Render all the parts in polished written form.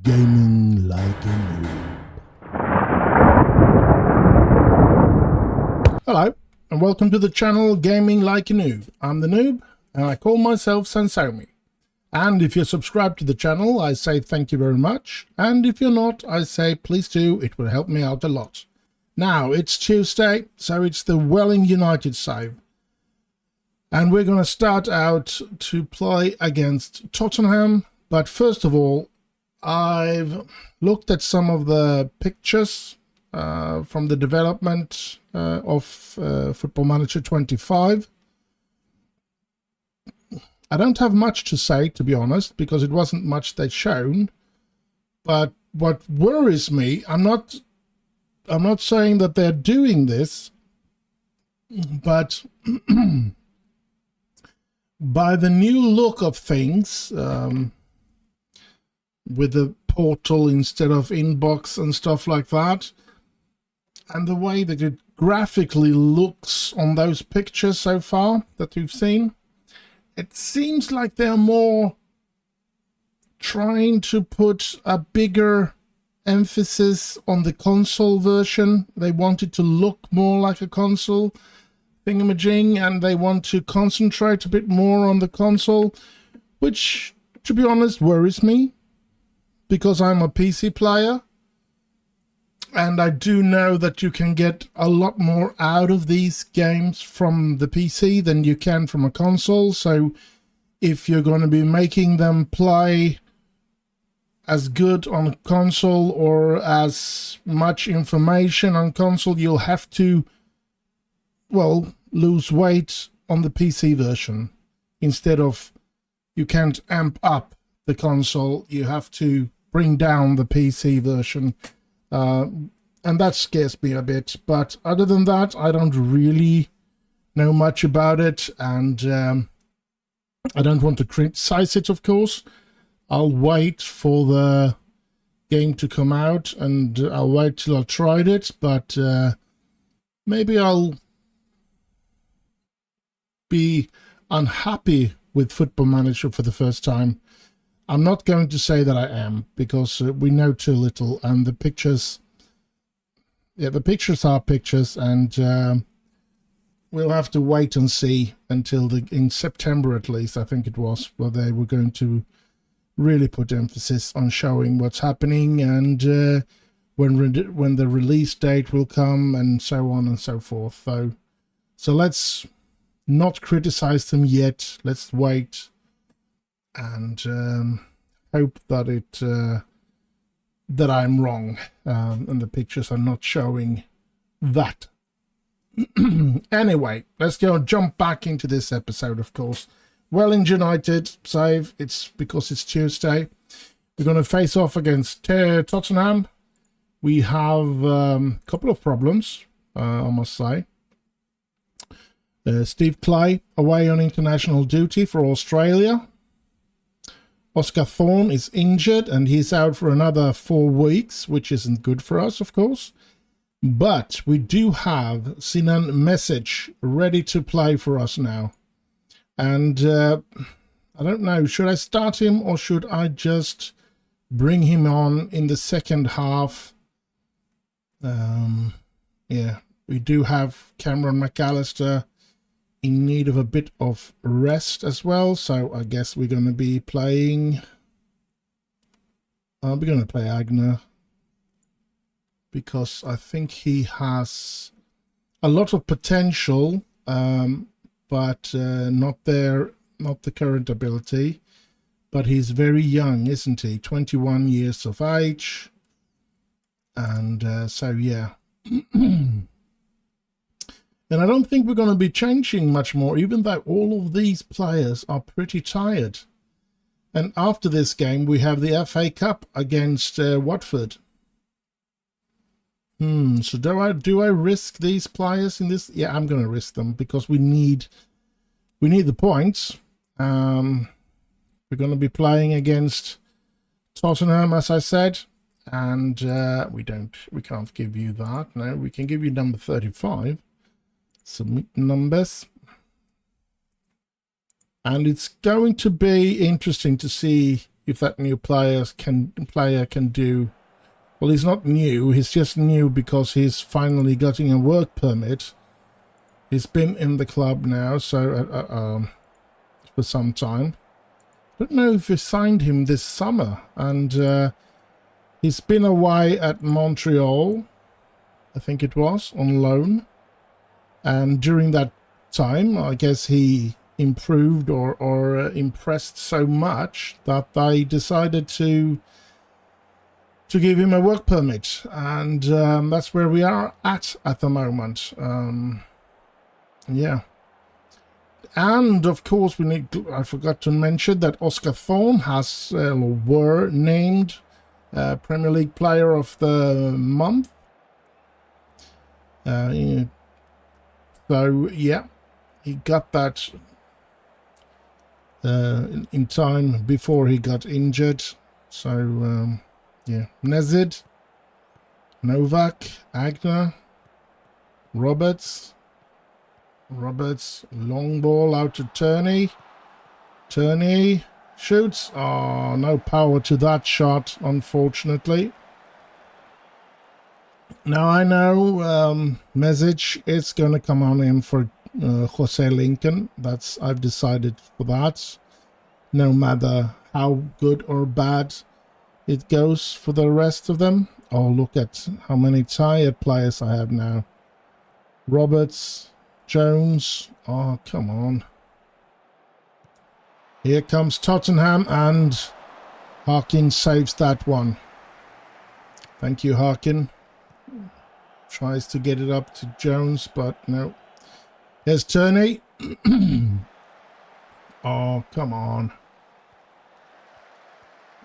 Gaming like a noob. Hello, and welcome to the channel Gaming Like a Noob. I'm the Noob, and I call myself Sansomi. And if you're subscribed to the channel, I say thank you very much. And if you're not, I say please do, it will help me out a lot. Now, it's Tuesday, so it's the Man Utd save. And we're going to start out to play against Tottenham. But first of all, I've looked at some of the pictures from the development of Football Manager 25. I don't have much to say, to be honest, because it wasn't much they'd shown. But what worries me, I'm not saying that they're doing this, but by the new look of things, with the portal instead of inbox and stuff like that, and the way that it graphically looks on those pictures so far that we've seen, it seems like they're more trying to put a bigger emphasis on the console version. They want it to look more like a console thingamajig, and they want to concentrate a bit more on the console, which, to be honest, worries me, because I'm a PC player, and I do know that you can get a lot more out of these games from the PC than you can from a console. So if you're going to be making them play as good on a console or as much information on console, you'll have to, well, lose weight on the PC version. Instead of, you can't amp up the console, you have to bring down the PC version, and that scares me a bit. But other than that, I don't really know much about it, and I don't want to criticize it, of course. I'll wait for the game to come out, and I'll wait till I've tried it, but maybe I'll be unhappy with Football Manager for the first time. I'm not going to say that I am, because we know too little, and the pictures, yeah, the pictures are pictures, and we'll have to wait and see until in September at least, I think it was, where they were going to really put emphasis on showing what's happening, and when the release date will come, and so on and so forth. So let's not criticize them yet. Let's wait and hope that that I'm wrong, and the pictures are not showing that. Anyway, let's jump back into this episode, of course. Man Utd save. It's because it's Tuesday. We're going to face off against Tottenham. We have a couple of problems, I must say. Steve Clay away on international duty for Australia. Oscar Thorne is injured and he's out for another 4 weeks, which isn't good for us, of course. But we do have Sinan Mesic ready to play for us now. And I don't know, should I start him or should I just bring him on in the second half? Yeah, we do have Cameron McAllister in need of a bit of rest as well, so I guess we're going to be playing, we're going to play Agner, because I think he has a lot of potential, but not the current ability. But he's very young, isn't he? 21 years of age, and so yeah. And I don't think we're going to be changing much more, even though all of these players are pretty tired. And after this game, we have the FA Cup against Watford. So do I risk these players in this? Yeah, I'm going to risk them, because we need the points. We're going to be playing against Tottenham, as I said, and we can't give you that. No, we can give you number 35. Submit numbers. And it's going to be interesting to see if that new player can do. Well, he's not new. He's just new because he's finally getting a work permit. He's been in the club now, so for some time. I don't know if we signed him this summer, and he's been away at Montreal, I think it was, on loan. And during that time, I guess he improved or impressed so much that they decided to give him a work permit, and that's where we are at the moment. Yeah. And of course I forgot to mention that Oscar Thorne were named Premier League Player of the Month. So yeah, he got that in time before he got injured. So yeah, Nezid, Novak, Agner, Roberts, long ball out to Turney. Turney shoots. Oh, no power to that shot, unfortunately. Now I know message is going to come on in for Jose Lincoln. I've decided for that. No matter how good or bad it goes for the rest of them. Oh, look at how many tired players I have now. Roberts, Jones. Oh, come on. Here comes Tottenham, and Harkin saves that one. Thank you, Harkin. Tries to get it up to Jones, but no. Here's Turney. Oh, come on.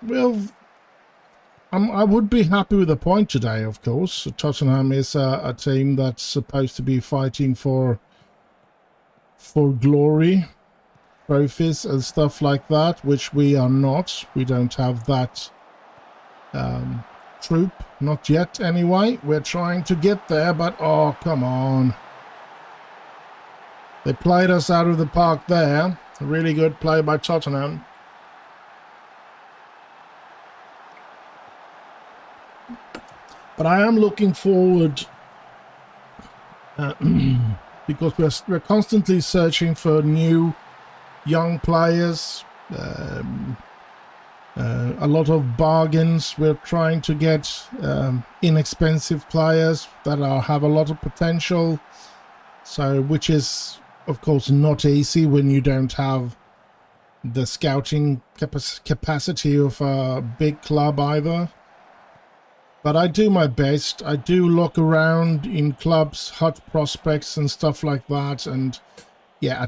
Well, I would be happy with a point today, of course. Tottenham is a team that's supposed to be fighting for glory, trophies and stuff like that, which we are not. We don't have that troop, not yet anyway. We're trying to get there, but oh, come on. They played us out of the park there. A really good play by Tottenham. But I am looking forward because we're constantly searching for new young players, a lot of bargains. We're trying to get inexpensive players that have a lot of potential. So, which is, of course, not easy when you don't have the scouting capacity of a big club either. But I do my best. I do look around in clubs, hot prospects and stuff like that. And yeah, I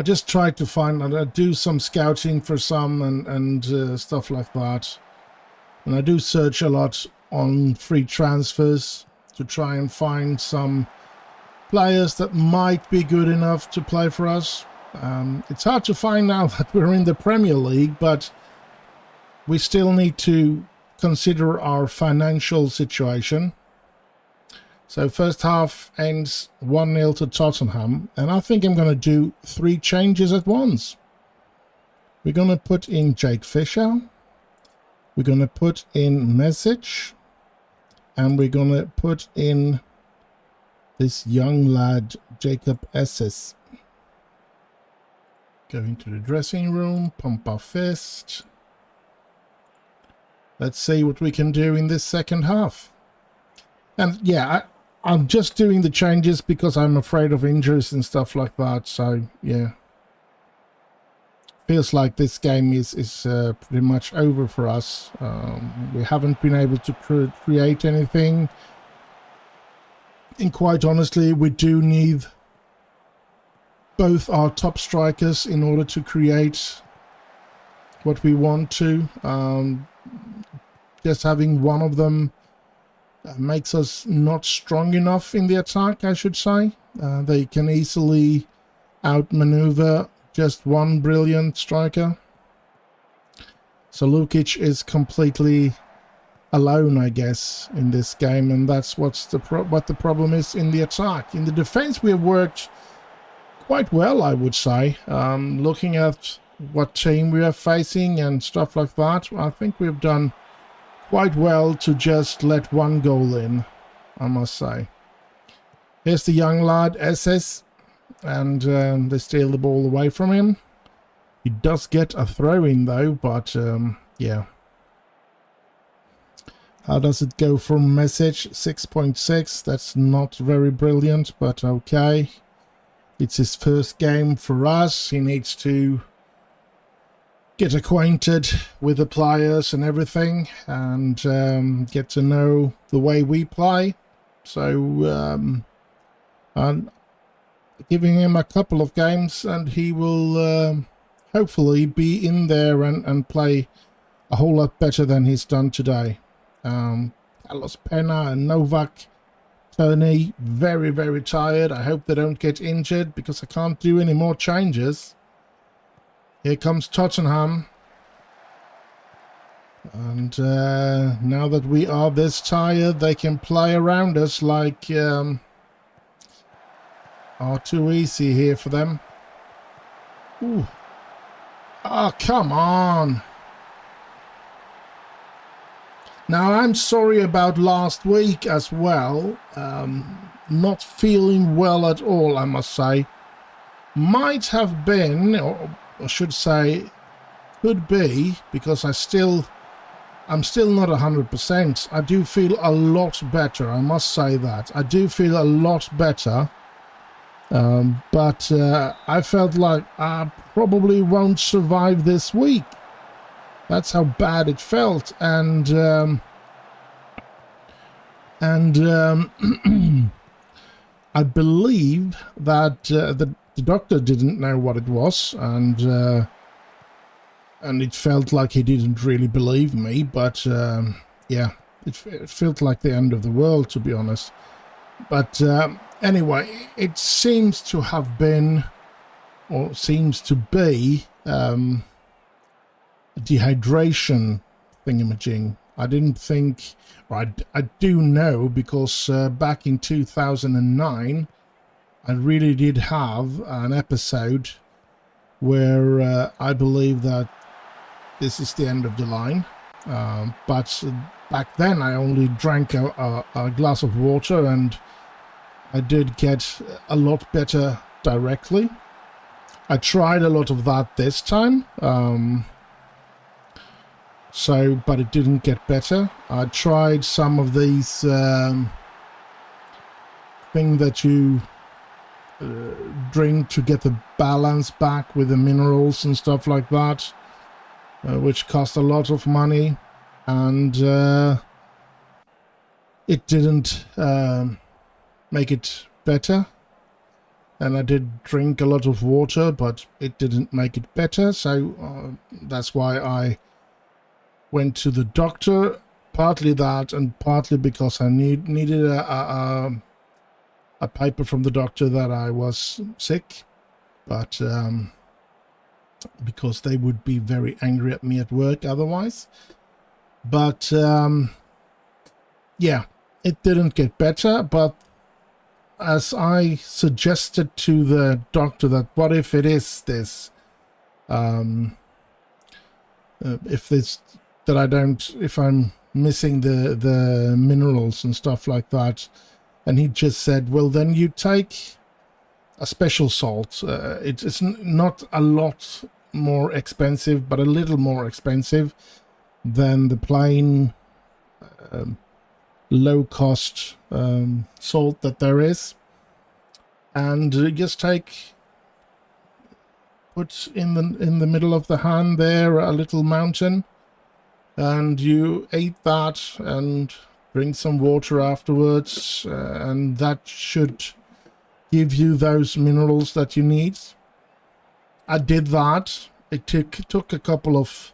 just try to find, and I do some scouting for some and stuff like that. And I do search a lot on free transfers to try and find some players that might be good enough to play for us. It's hard to find now that we're in the Premier League, but we still need to consider our financial situation. So first half ends 1-0 to Tottenham, and I think I'm going to do 3 changes at once. We're going to put in Jake Fisher, we're going to put in Message, and we're going to put in this young lad, Jacob Esses. Go into the dressing room, pump our fist. Let's see what we can do in this second half. And yeah, I'm just doing the changes because I'm afraid of injuries and stuff like that. So yeah, feels like this game is pretty much over for us. We haven't been able to create anything. And quite honestly, we do need both our top strikers in order to create what we want to. Just having one of them makes us not strong enough in the attack, I should say. They can easily outmaneuver just one brilliant striker. So Lukic is completely alone, I guess, in this game, and that's what the problem is in the attack. In the defense, we have worked quite well, I would say. Looking at what team we are facing and stuff like that. I think we've done quite well to just let one goal in, I must say. Here's the young lad, SS, and they steal the ball away from him. He does get a throw-in though, but yeah. How does it go from message? 6.6. That's not very brilliant, but okay. It's his first game for us. He needs to get acquainted with the players and everything, and get to know the way we play. So I'm giving him a couple of games, and he will hopefully be in there and play a whole lot better than he's done today. Carlos Pena and Novak, Tony, very, very tired. I hope they don't get injured because I can't do any more changes. Here comes Tottenham. And now that we are this tired, they can play around us like are too easy here for them. Ooh. Oh, come on. Now, I'm sorry about last week as well. Not feeling well at all, I must say. Might have been, or I should say, could be, because I'm still not 100%. I do feel a lot better, I must say that. I do feel a lot better. But I felt like I probably won't survive this week. That's how bad it felt, and I believe that the doctor didn't know what it was, and it felt like he didn't really believe me. But yeah, it felt like the end of the world, to be honest. But anyway, it seems to have been, or seems to be, dehydration thingamajig. I didn't think, or I do know, because back in 2009 I really did have an episode where I believe that this is the end of the line, but back then I only drank a glass of water, and I did get a lot better directly. I tried a lot of that this time, but it didn't get better. I tried some of these thing that you drink to get the balance back with the minerals and stuff like that, which cost a lot of money, and it didn't make it better. And I did drink a lot of water, but it didn't make it better. So that's why I went to the doctor, partly that, and partly because I needed a paper from the doctor that I was sick, but because they would be very angry at me at work otherwise. But yeah, it didn't get better. But as I suggested to the doctor, that what if it is this, if I'm missing the minerals and stuff like that, and he just said, well, then you take a special salt. It's not a lot more expensive, but a little more expensive than the plain low-cost salt that there is, and just put in the middle of the hand there a little mountain, and you eat that and drink some water afterwards, and that should give you those minerals that you need. I did that. It took a couple of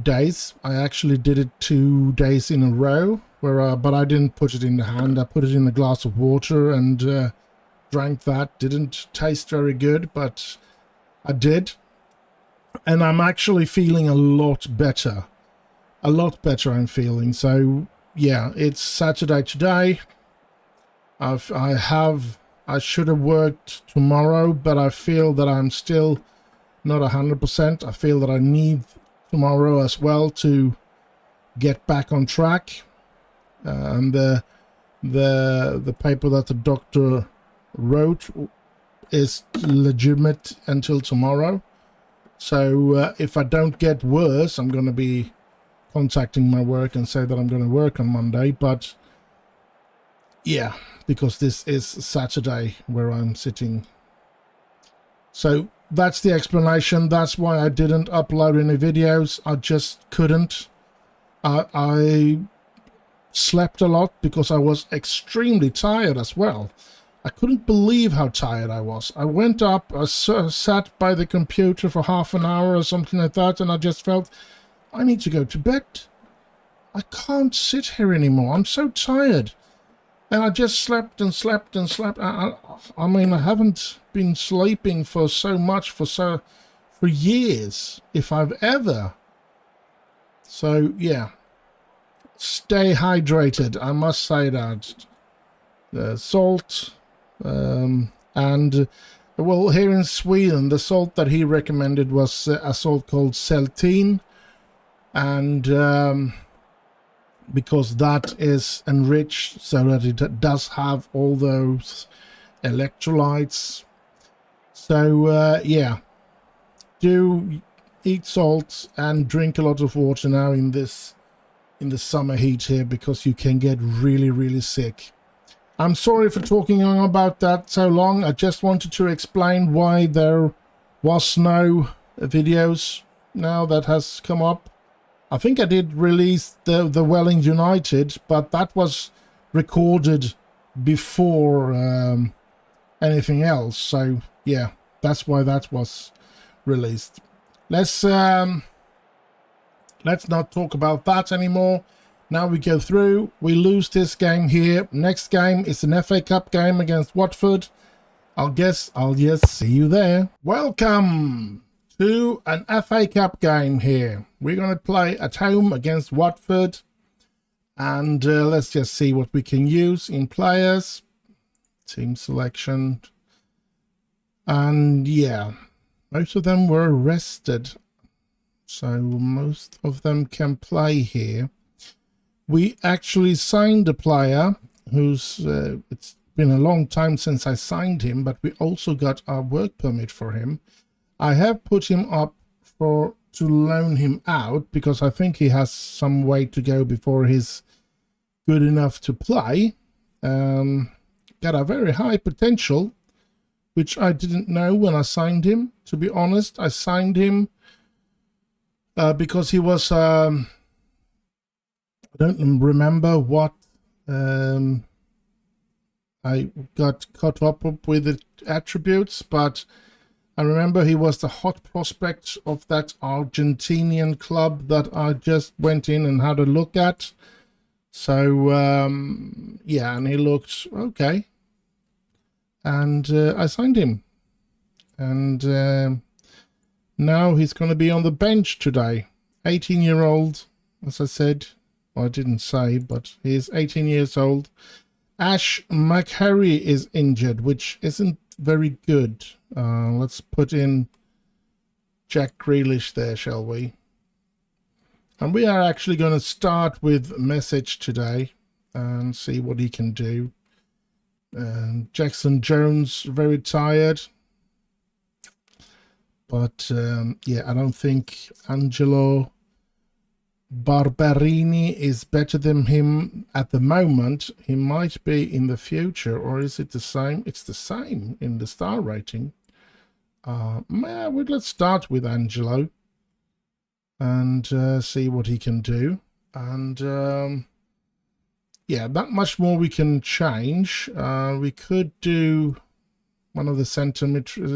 days. I actually did it 2 days in a row, but I didn't put it in the hand. I put it in a glass of water and drank that. Didn't taste very good, but I did, and I'm actually feeling a lot better. A lot better I'm feeling. So yeah, it's Saturday today. I should have worked tomorrow, but I feel that I'm still not 100%. I feel that I need tomorrow as well to get back on track. And the paper that the doctor wrote is legitimate until tomorrow. So if I don't get worse, I'm going to be contacting my work and say that I'm going to work on Monday. But yeah, because this is Saturday where I'm sitting. So that's the explanation. That's why I didn't upload any videos. I just couldn't. I slept a lot because I was extremely tired as well. I couldn't believe how tired I was. I went up, I sat by the computer for half an hour or something like that, and I just felt, I need to go to bed. I can't sit here anymore. I'm so tired. And I just slept and slept and slept. I mean, I haven't been sleeping for so much for years, if I've ever. So, yeah. Stay hydrated, I must say that. Salt, and well, here in Sweden, the salt that he recommended was a salt called Seltine, and because that is enriched so that it does have all those electrolytes. So yeah, do eat salt and drink a lot of water now in the summer heat here, because you can get really sick. I'm sorry for talking on about that so long. I just wanted to explain why there was no videos now that has come up. I think I did release the Welling United, but that was recorded before anything else. So yeah, that's why that was released. Let's not talk about that anymore. Now we go through, we lose this game here. Next game is an FA Cup game against Watford. I'll just see you there. Welcome to an FA Cup game here. We're going to play at home against Watford. And let's just see what we can use in players. Team selection. And yeah, most of them were arrested. So most of them can play here. We actually signed a player who's, it's been a long time since I signed him, but we also got our work permit for him. I have put him up to loan him out because I think he has some way to go before he's good enough to play. Got a very high potential, which I didn't know when I signed him. To be honest, I signed him because he was... I don't remember what I got caught up with the attributes, but I remember he was the hot prospect of that Argentinian club that I just went in and had a look at. So, yeah, and he looked okay. And I signed him. And now he's going to be on the bench today. 18-year-old, as I said. Well, I didn't say, but he is 18 years old. Ash McHarry is injured, which isn't very good. Let's put in Jack Grealish there, shall we? And we are actually going to start with Message today and see what he can do. Jackson Jones, very tired. But, yeah, I don't think Angelo Barberini is better than him at the moment. He might be in the future, or is it the same? It's the same in the star rating. Let's start with Angelo and see what he can do. And yeah, not much more we can change. We could do one of the centre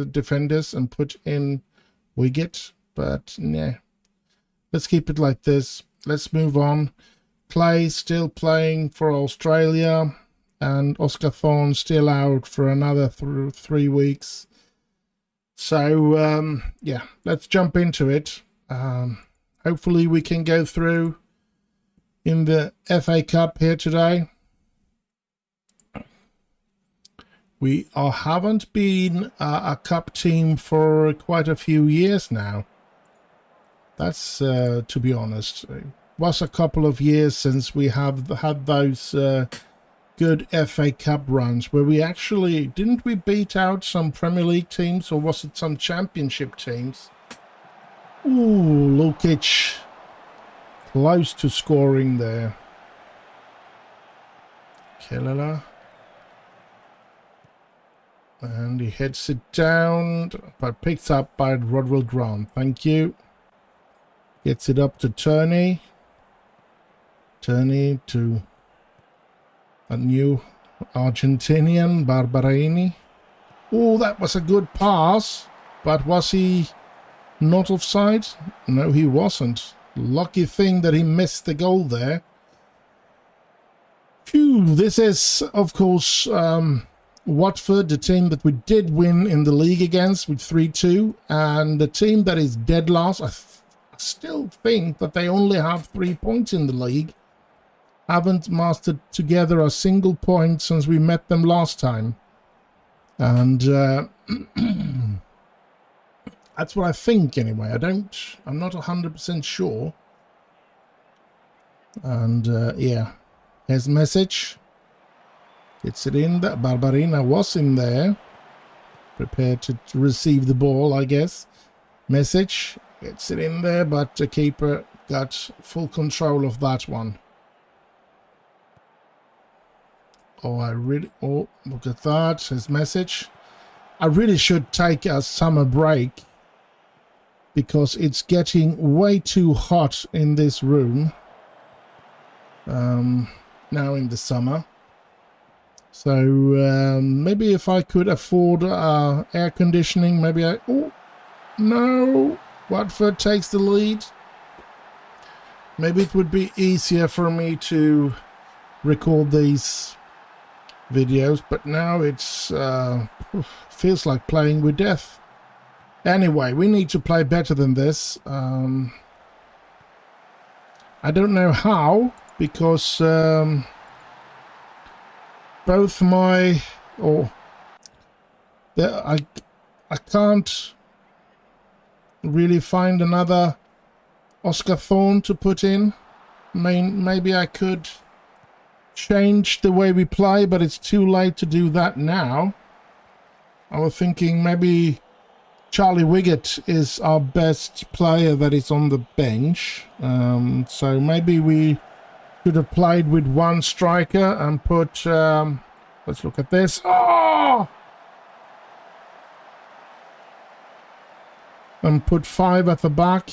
defenders and put in Wiggett, but nah. Let's keep it like this. Let's move on. Clay still playing for Australia, and Oscar Thorne still out for another 3 weeks. So, yeah, let's jump into it. Hopefully we can go through in the FA Cup here today. haven't been a cup team for quite a few years now. That's to be honest, it was a couple of years since we have had those good FA Cup runs where we actually didn't we beat out some Premier League teams, or was it some Championship teams? Ooh, Lukic close to scoring there. Kelala. And he heads it down, but picked up by Rodwell Grant. Thank you. Gets it up to Turney. Turney to a new Argentinian, Barbarini. Oh, that was a good pass. But was he not offside? No, he wasn't. Lucky thing that he missed the goal there. Phew, this is, of course, Watford, the team that we did win in the league against with 3-2, and the team that is dead last. I still think that they only have 3 points in the league. Haven't mastered together a single point since we met them last time. And that's what I think anyway. I'm not 100% sure. And yeah, here's a message. Gets it in there. Barbarina was in there. Prepared to receive the ball, I guess. Message. Gets it in there, but the keeper got full control of that one. Oh, look at that. His message. I really should take a summer break because it's getting way too hot in this room. Now in the summer. So maybe if I could afford air conditioning, maybe I... Oh, no! Watford takes the lead. Maybe it would be easier for me to record these videos, but now it's feels like playing with death. Anyway, we need to play better than this. I don't know how, because both my... I can't really find another Oscar Thorne to put in. I mean, maybe I could change the way we play, but it's too late to do that now. I was thinking maybe Charlie Wiggett is our best player that is on the bench. So maybe we could have played with one striker and put... let's look at this. Oh! And put 5 at the back.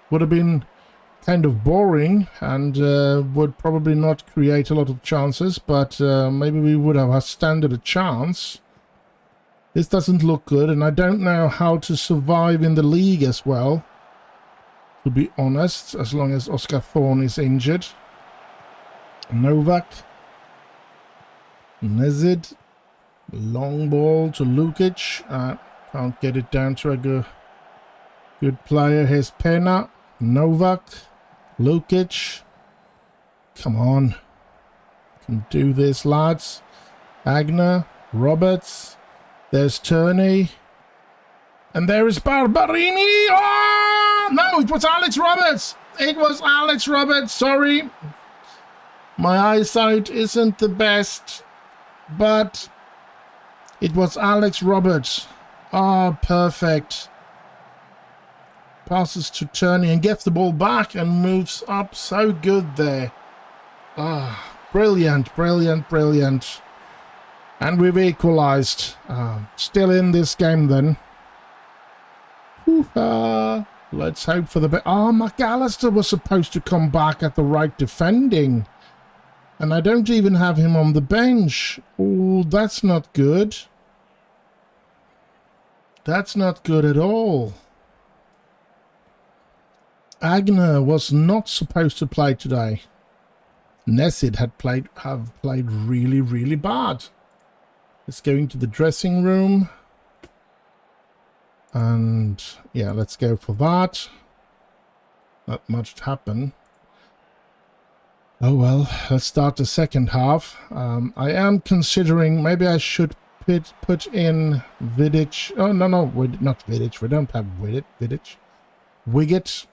Would have been kind of boring and would probably not create a lot of chances, but maybe we would have standard a chance. This doesn't look good, and I don't know how to survive in the league as well, to be honest, as long as Oscar Thorne is injured. Novak. Nezid. Long ball to Lukic. Can't get it down to a good player. Here's Pena. Novak. Lukic. Come on. Can do this, lads. Agner. Roberts. There's Turney. And there is Barbarini. Oh! No, it was Alex Roberts. It was Alex Roberts. Sorry. My eyesight isn't the best. But it was Alex Roberts. Ah, perfect. Passes to Turney and gets the ball back and moves up. So good there. Ah, brilliant, brilliant, brilliant. And we've equalised. Still in this game then. Let's hope for the best. Oh, McAllister was supposed to come back at the right defending. And I don't even have him on the bench. Oh, that's not good. That's not good at all. Agner was not supposed to play today. Nesid have played really, really bad. Let's go into the dressing room. And yeah, let's go for that. Not much to happen. Oh well, let's start the second half. I am considering maybe I should put in Vidic. Oh no, not Vidic. We don't have Vidic. Wiggett,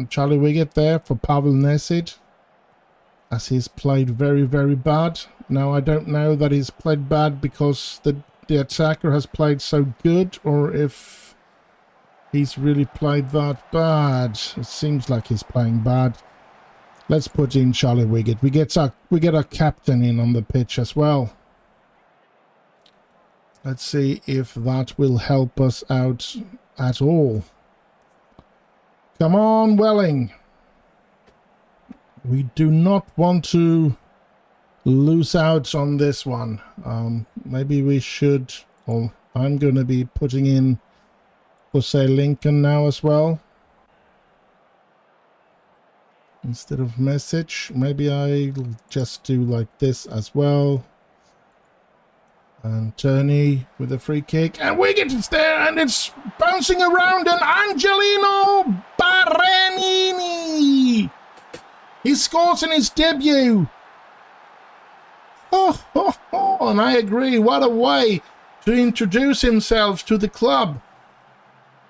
Charlie Wiggett there for Pavel Nesid, as he's played very, very bad. Now I don't know that he's played bad because the attacker has played so good, or if he's really played that bad. It seems like he's playing bad. Let's put in Charlie Wiggett. We get our captain in on the pitch as well. Let's see if that will help us out at all. Come on, Welling. We do not want to lose out on this one. Maybe we should. Well, I'm going to be putting in Jose Lincoln now as well. Instead of message, maybe I'll just do like this as well. And Turney with a free kick. And Wiggett is there and it's bouncing around. And Angelino Barenini. He scores in his debut. And I agree. What a way to introduce himself to the club.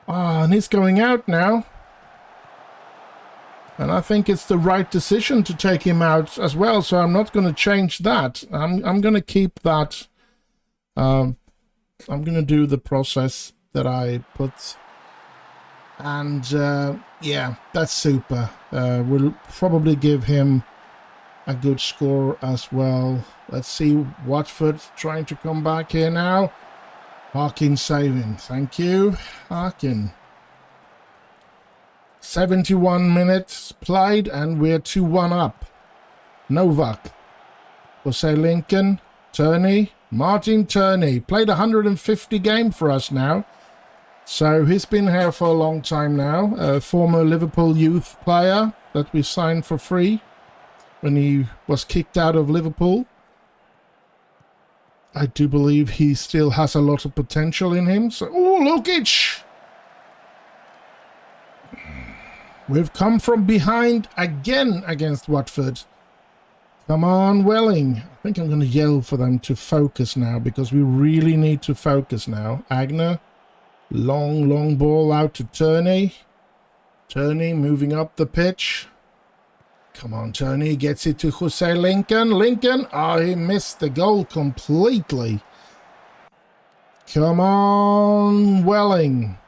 And he's going out now. And I think it's the right decision to take him out as well. So I'm not going to change that. I'm going to keep that. I'm going to do the process that I put. And yeah, that's super. We'll probably give him a good score as well. Let's see, Watford trying to come back here now. Harkin saving. Thank you, Harkin. 71 minutes played and we're 2-1 up. Novak, Jose Lincoln, Turney, Martin Turney. Played 150 game for us now. So he's been here for a long time now. A former Liverpool youth player that we signed for free when he was kicked out of Liverpool. I do believe he still has a lot of potential in him. So, oh, Lukic! We've come from behind again against Watford. Come on, Welling. I think I'm going to yell for them to focus now because we really need to focus now. Agner. Long ball out to Turney. Turney moving up the pitch. Come on, Turney gets it to Jose Lincoln. Lincoln, oh, he missed the goal completely. Come on, Welling.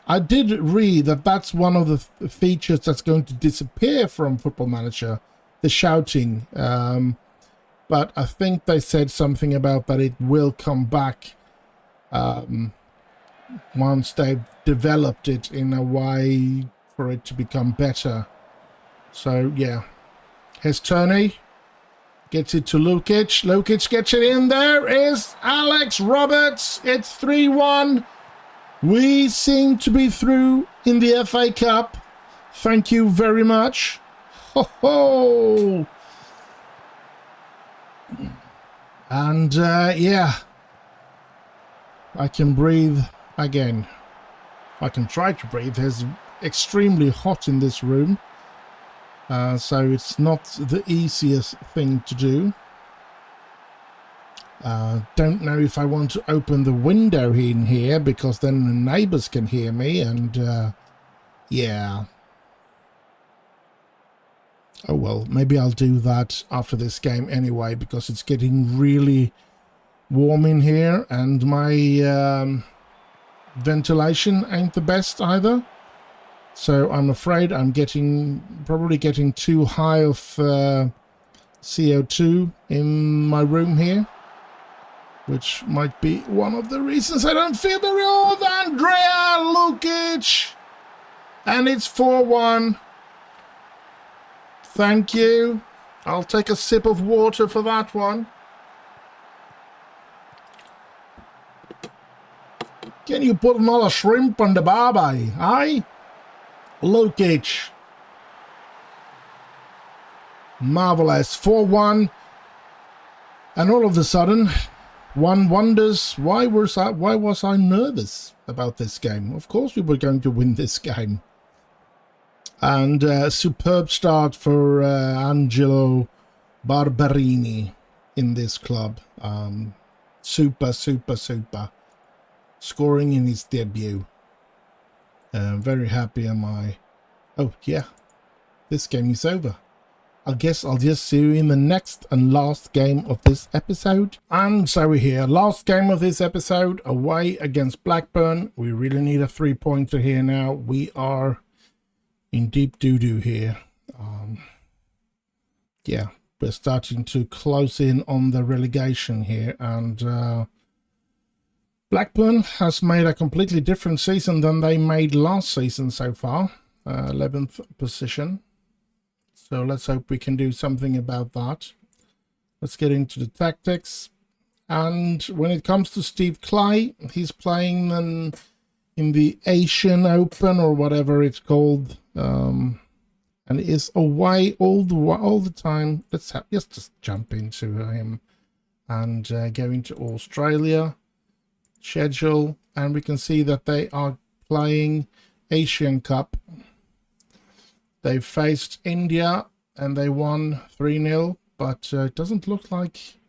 I did read that that's one of the features that's going to disappear from Football Manager, the shouting. But I think they said something about that it will come back once they've developed it in a way for it to become better. So, yeah. Here's Turney. Gets it to Lukic. Lukic gets it in. There is Alex Roberts. It's 3-1. We seem to be through in the FA Cup. Thank you very much. Ho ho! And, yeah. I can breathe again. I can try to breathe. It's extremely hot in this room. So it's not the easiest thing to do. Don't know if I want to open the window in here because then the neighbors can hear me and yeah. Oh well, maybe I'll do that after this game anyway because it's getting really warm in here and my ventilation ain't the best either. So I'm afraid I'm probably getting too high of CO2 in my room here, which might be one of the reasons I don't feel very old. Andrea Lukic, and it's 4-1. Thank you. I'll take a sip of water for that one. Can you put another shrimp on the barbie, aye? Lukic. Marvelous. 4-1. And all of a sudden, one wonders why was I nervous about this game? Of course we were going to win this game. And superb start for Angelo Barberini in this club. Super. Scoring in his debut. Very happy am I. Oh, yeah. This game is over. I guess I'll just see you in the next and last game of this episode. And so we're here. Last game of this episode, away against Blackburn. We really need a 3-pointer here now. We are in deep doo-doo here. Yeah, we're starting to close in on the relegation here. And Blackburn has made a completely different season than they made last season so far. 11th position. So let's hope we can do something about that. Let's get into the tactics. And when it comes to Steve Clay, he's playing in the Asian Open or whatever it's called. And it is away all the time. Let's just jump into him and go into Australia schedule. And we can see that they are playing Asian Cup. They faced India and they won 3-0, but it doesn't look like...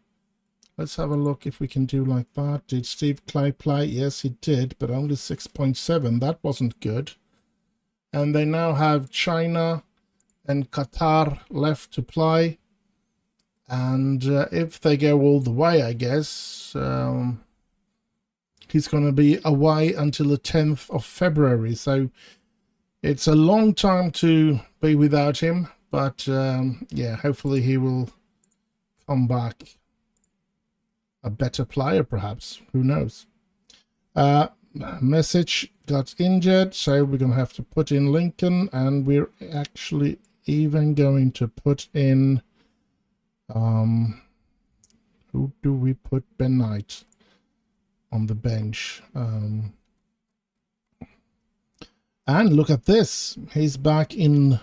Let's have a look if we can do like that. Did Steve Clay play? Yes, he did, but only 6.7. That wasn't good. And they now have China and Qatar left to play. And if they go all the way, I guess, he's going to be away until the 10th of February. So it's a long time to be without him, but yeah, hopefully he will come back a better player, perhaps. Who knows? Message got injured, so we're going to have to put in Lincoln, and we're actually even going to put in... who do we put? Ben Knight on the bench. And look at this. He's back in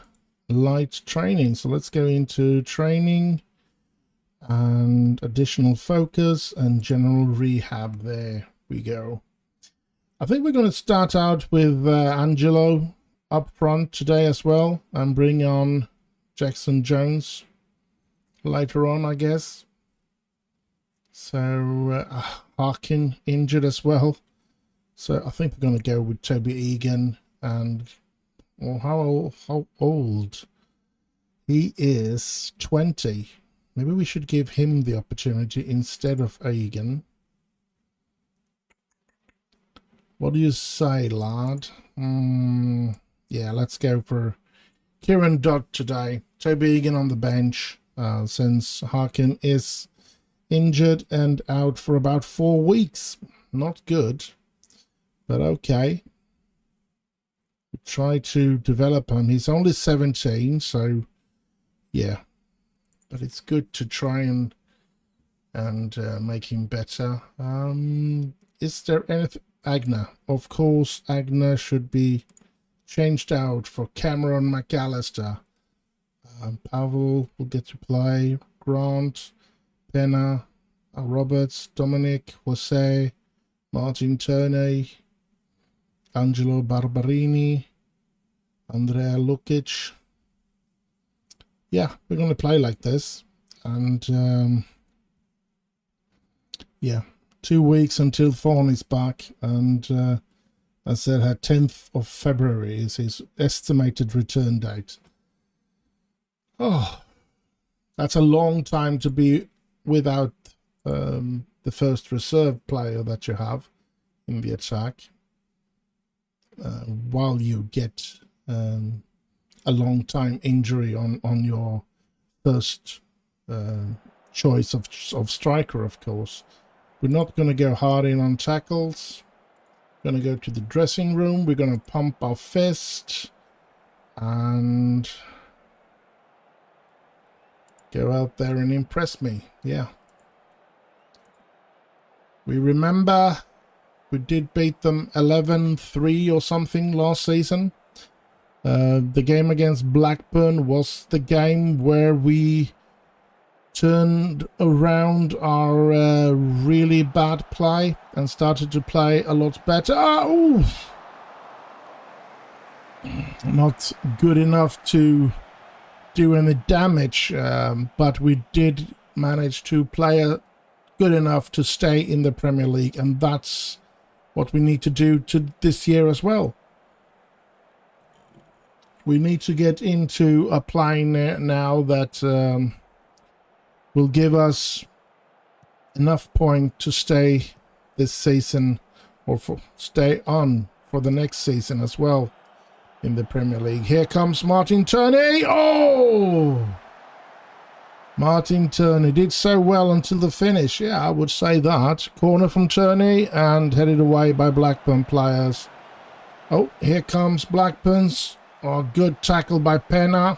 light training. So let's go into training and additional focus and general rehab. There we go. I think we're going to start out with Angelo up front today as well and bring on Jackson Jones later on, I guess. So Harkin injured as well. So I think we're going to go with Toby Egan. And well, how old? He is 20. Maybe we should give him the opportunity instead of Egan. What do you say, lad? Yeah, let's go for Kieran Dodd today. Toby Egan on the bench since Harkin is injured and out for about 4 weeks. Not good, but okay. Try to develop him. He's only 17, so yeah, but it's good to try and make him better. Is there anything? Agner, of course, Agner should be changed out for Cameron McAllister. Pavel will get to play. Grant, Pena, Roberts, Dominic, Jose, Martin Turney, Angelo Barberini, Andrea Lukic. Yeah, we're going to play like this. And yeah, 2 weeks until Thorne is back. And as I said, her 10th of February is his estimated return date. Oh, that's a long time to be without the first reserve player that you have in the attack. While you get a long time injury on your first choice of striker, of course. We're not going to go hard in on tackles. We're going to go to the dressing room. We're going to pump our fist and go out there and impress me. Yeah. We remember we did beat them 11-3 or something last season. The game against Blackburn was the game where we turned around our really bad play and started to play a lot better. Oh! Not good enough to do any damage, but we did manage to play good enough to stay in the Premier League, and that's what we need to do to this year as well. We need to get into a plan now that will give us enough point to stay this season, or for stay on for the next season as well in the Premier League. Here comes Martin Turney. Oh! Martin Turney did so well until the finish. Yeah, I would say that. Corner from Turney and headed away by Blackburn players. Oh, here comes Blackburn's. Oh, good tackle by Pena.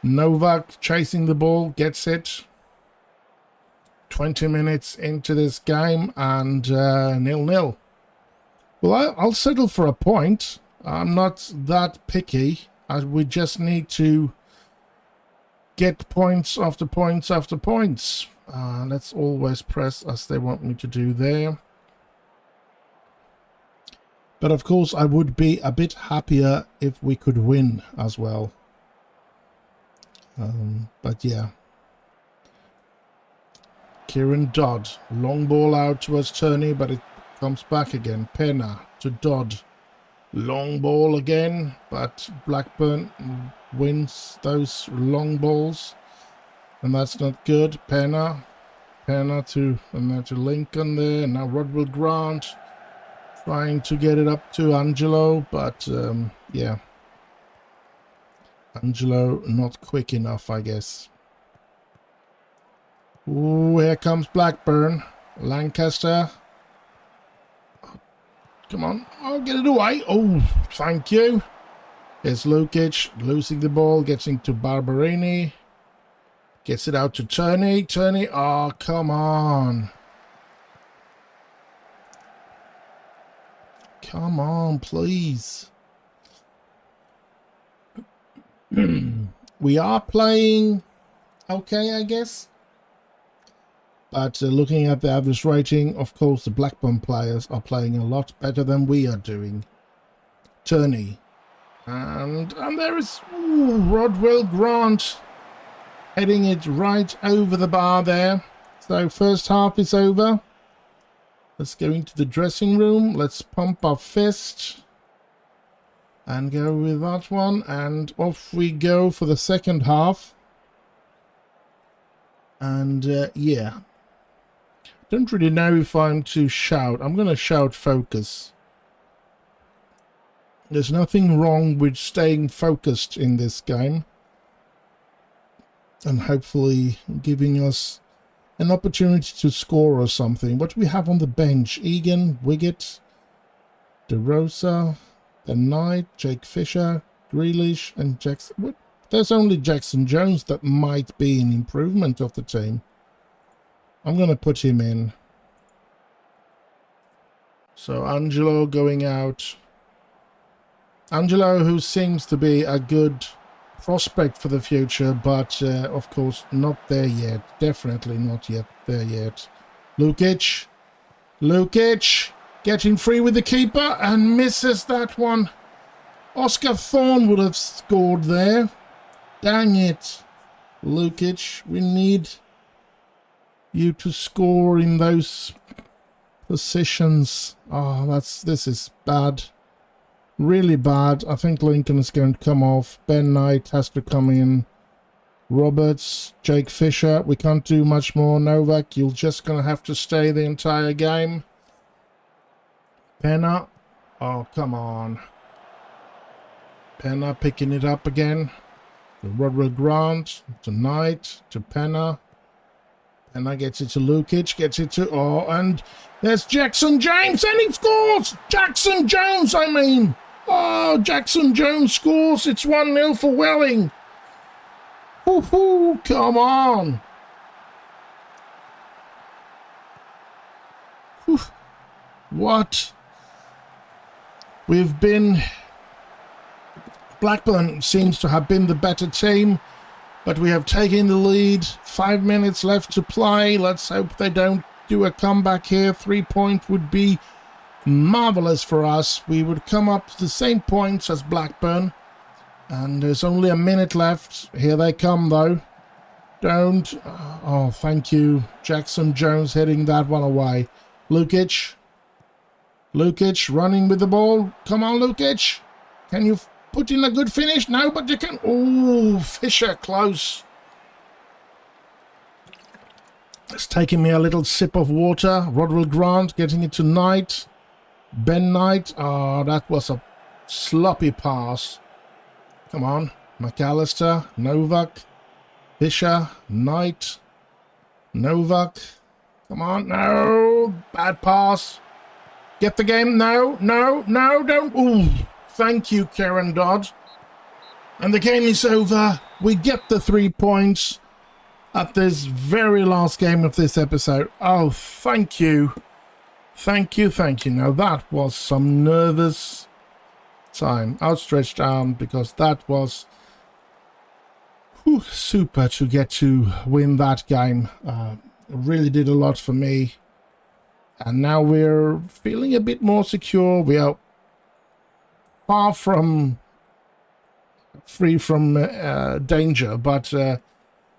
Novak chasing the ball, gets it. 20 minutes into this game and 0-0. Well, I'll settle for a point. I'm not that picky. We just need to get points after points after points. Let's always press as they want me to do there. But of course, I would be a bit happier if we could win as well. But yeah. Kieran Dodd. Long ball out towards Turney, but it comes back again. Pena to Dodd. Long ball again, but Blackburn wins those long balls. And that's not good. Pena to Lincoln there. Now Rodwell Grant trying to get it up to Angelo, but yeah. Angelo not quick enough, I guess. Ooh, here comes Blackburn. Lancaster. Come on. Oh, get it away. Oh, thank you. Here's Lukic losing the ball, getting to Barberini. Gets it out to Turney. Turney. Oh, come on. Come on, please. We are playing okay, I guess. But looking at the average rating, of course, the Blackburn players are playing a lot better than we are doing. Turney. And there is Rodwell Grant heading it right over the bar there. So first half is over. Let's go into the dressing room. Let's pump our fist. And go with that one. And off we go for the second half. And yeah. Don't really know if I'm to shout. I'm going to shout focus. There's nothing wrong with staying focused in this game. And hopefully giving us an opportunity to score or something. What do we have on the bench? Egan, Wiggett, DeRosa, The Knight, Jake Fisher, Grealish and Jackson. There's only Jackson Jones that might be an improvement of the team. I'm going to put him in. So Angelo going out. Angelo, who seems to be a good prospect for the future, but of course not there yet. Definitely not yet there yet. Lukic. Lukic getting free with the keeper and misses that one. Oscar Thorne would have scored there. Dang it. Lukic, we need you to score in those positions. Oh, this is bad. Really bad. I think Lincoln is going to come off. Ben Knight has to come in. Roberts, Jake Fisher. We can't do much more. Novak, you're just going to have to stay the entire game. Pena. Oh, come on. Pena picking it up again. To Rodwell Grant. To Knight. To Pena. And that gets it to Lukic, gets it to... Oh, and there's Jackson James, and he scores! Jackson Jones, I mean! Oh, Jackson Jones scores. It's 1-0 for Welling. Woohoo, come on. Whew. What? We've been... Blackburn seems to have been the better team. But we have taken the lead. 5 minutes left to play. Let's hope they don't do a comeback here. 3 points would be marvellous for us. We would come up to the same points as Blackburn. And there's only a minute left. Here they come, though. Don't. Oh, thank you. Jackson Jones heading that one away. Lukic. Lukic running with the ball. Come on, Lukic. Can you put in a good finish? No, but you can. Oh, Fisher, close. It's taking me a little sip of water. Rodwell Grant getting it to Knight. Ben Knight. Oh, that was a sloppy pass. Come on. McAllister. Novak. Fisher. Knight. Novak. Come on. No. Bad pass. Get the game. No. No. No. Don't. Ooh. Thank you, Karen Dodd. And the game is over. We get the 3 points at this very last game of this episode. Oh, thank you. Thank you, thank you. Now that was some nervous time. Outstretched arm, because that was super to get to win that game. It really did a lot for me. And now we're feeling a bit more secure. We are far from free from danger, but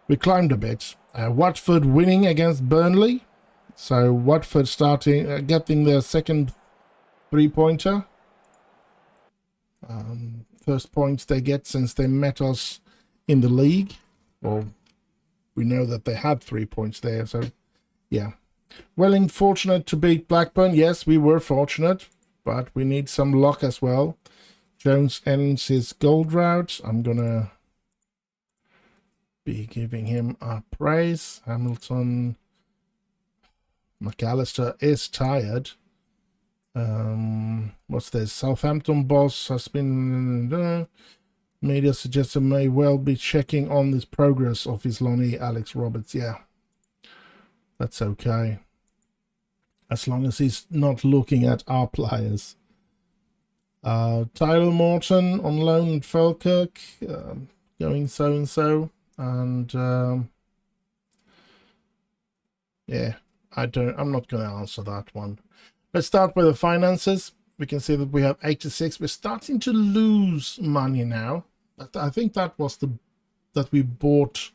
we climbed a bit. Watford winning against Burnley. So Watford starting getting their second 3-pointer. First points they get since they met us in the league. Or we know that they had 3 points there. So yeah. Welling fortunate to beat Blackburn. Yes, we were fortunate, but we need some luck as well. Jones ends his gold route. I'm gonna be giving him a praise. Hamilton. McAllister is tired. What's this? Southampton boss has been media suggests may well be checking on this progress of his loanee Alex Roberts. Yeah, that's okay, as long as he's not looking at our players. Tyler Morton on loan at Falkirk, going so and so, and yeah. I'm not going to answer that one. Let's start with the finances. We can see that we have 86. We're starting to lose money now. I think that was that we bought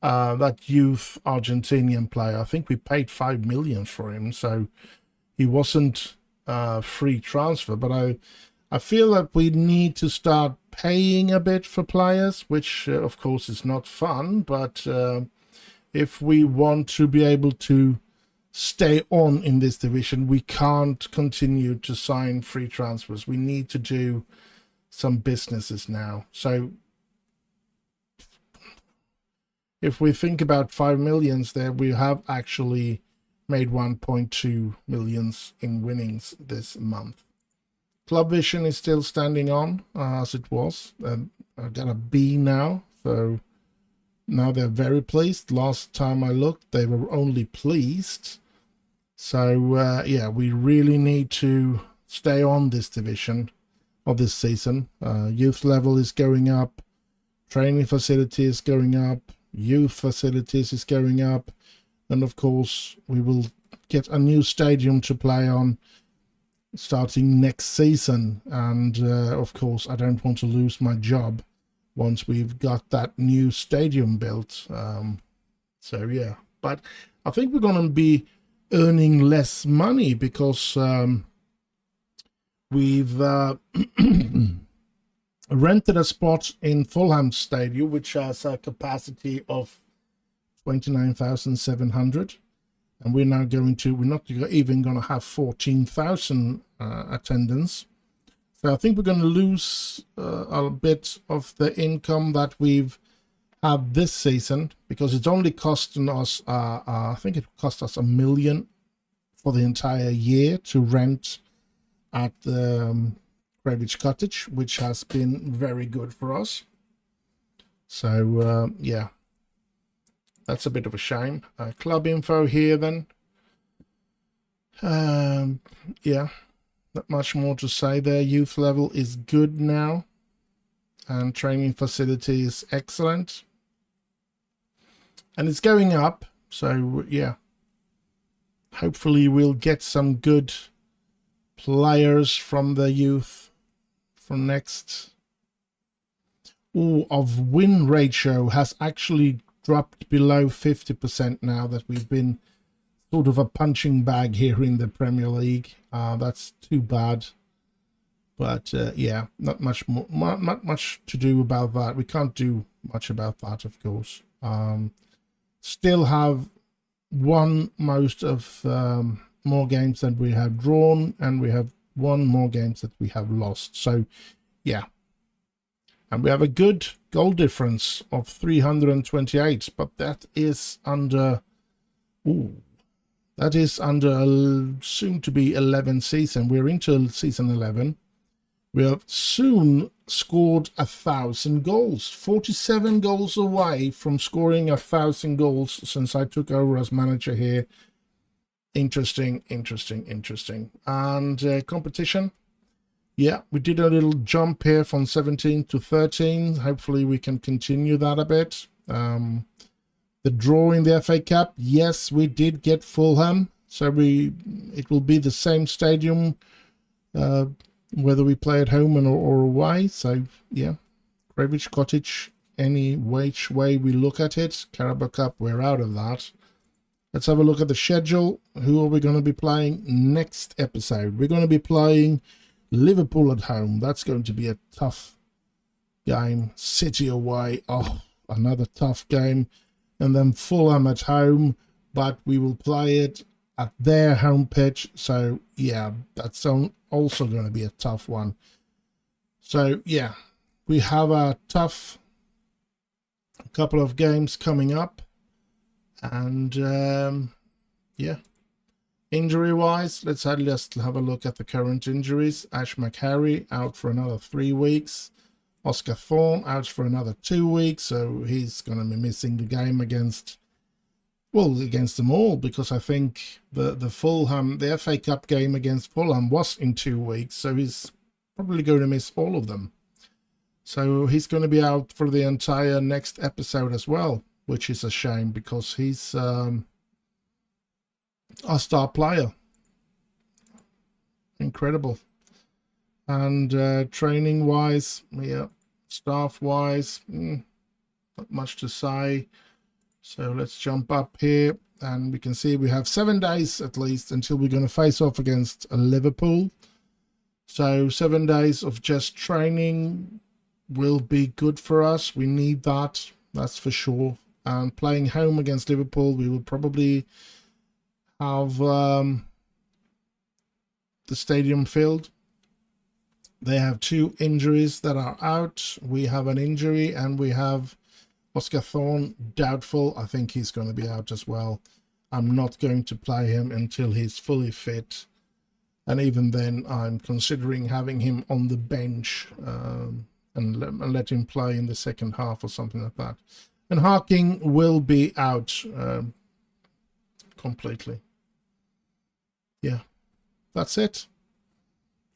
that youth Argentinian player. I think we paid 5 million for him, so he wasn't free transfer. But I feel that we need to start paying a bit for players, which of course is not fun. But if we want to be able to stay on in this division, we can't continue to sign free transfers. We need to do some businesses now. So if we think about 5 millions there, we have actually made 1.2 millions in winnings this month. Club Vision is still standing on as it was. I got a B now, so now they're very pleased. Last time I looked, they were only pleased. So, yeah, we really need to stay on this division of this season. Youth level is going up. Training facilities is going up. Youth facilities is going up. And, of course, we will get a new stadium to play on starting next season. And, of course, I don't want to lose my job once we've got that new stadium built. So, yeah. But I think we're going to be earning less money because we've rented a spot in Fulham Stadium, which has a capacity of 29,700, and we're not even going to have 14,000 attendance. So I think we're going to lose a bit of the income that we've had this season, because it's only costing us, I think it cost us $1 million for the entire year to rent at Greenwich Cottage, which has been very good for us. So, yeah, that's a bit of a shame. Club info here then. Yeah, not much more to say there. Youth level is good now, and training facility is excellent. And it's going up, so yeah. Hopefully we'll get some good players from the youth for next of win ratio has actually dropped below 50% now that we've been sort of a punching bag here in the Premier League. That's too bad. But yeah, not much more, not much to do about that. We can't do much about that, of course. Still have won most of more games than we have drawn, and we have won more games that we have lost. So yeah, and we have a good goal difference of 328, but that is under that is under a soon to be 11 season. We're into season 11. We have soon scored 1,000 goals. 47 goals away from scoring 1,000 goals since I took over as manager here. Interesting. And competition. Yeah, we did a little jump here from 17 to 13. Hopefully we can continue that a bit. The draw in the FA Cup. Yes, we did get Fulham. So it will be the same stadium whether we play at home or away. So yeah, Greenwich Cottage, any which way we look at it. Carabao Cup, we're out of that. Let's have a look at the schedule. Who are we going to be playing next episode? We're going to be playing Liverpool at home. That's going to be a tough game. City away. Oh, another tough game. And then Fulham at home, but we will play it at their home pitch. So yeah, that's also going to be a tough one. So yeah, we have a tough couple of games coming up. And yeah, injury wise, let's just have a look at the current injuries. Ash McHarry out for another 3 weeks. Oscar Thorne out for another 2 weeks, so he's going to be missing the game against them all, because I think the Fulham, the FA Cup game against Fulham was in 2 weeks, so he's probably going to miss all of them. So he's going to be out for the entire next episode as well, which is a shame, because he's a star player. Incredible. And training-wise, yeah, staff-wise, not much to say. So let's jump up here, and we can see we have 7 days at least until we're going to face off against Liverpool. So 7 days of just training will be good for us. We need that, that's for sure. And playing home against Liverpool, we will probably have the stadium filled. They have 2 injuries that are out. We have an injury, and we have Oscar Thorne, doubtful. I think he's going to be out as well. I'm not going to play him until he's fully fit. And even then, I'm considering having him on the bench and let him play in the second half or something like that. And Harking will be out completely. Yeah, that's it.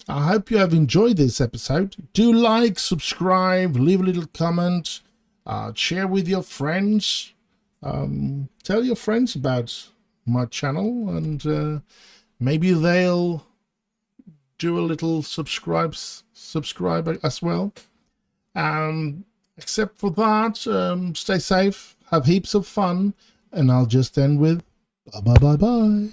I hope you have enjoyed this episode. Do like, subscribe, leave a little comment, share with your friends. Tell your friends about my channel, and maybe they'll do a little subscribe as well. Except for that, stay safe, have heaps of fun, and I'll just end with bye.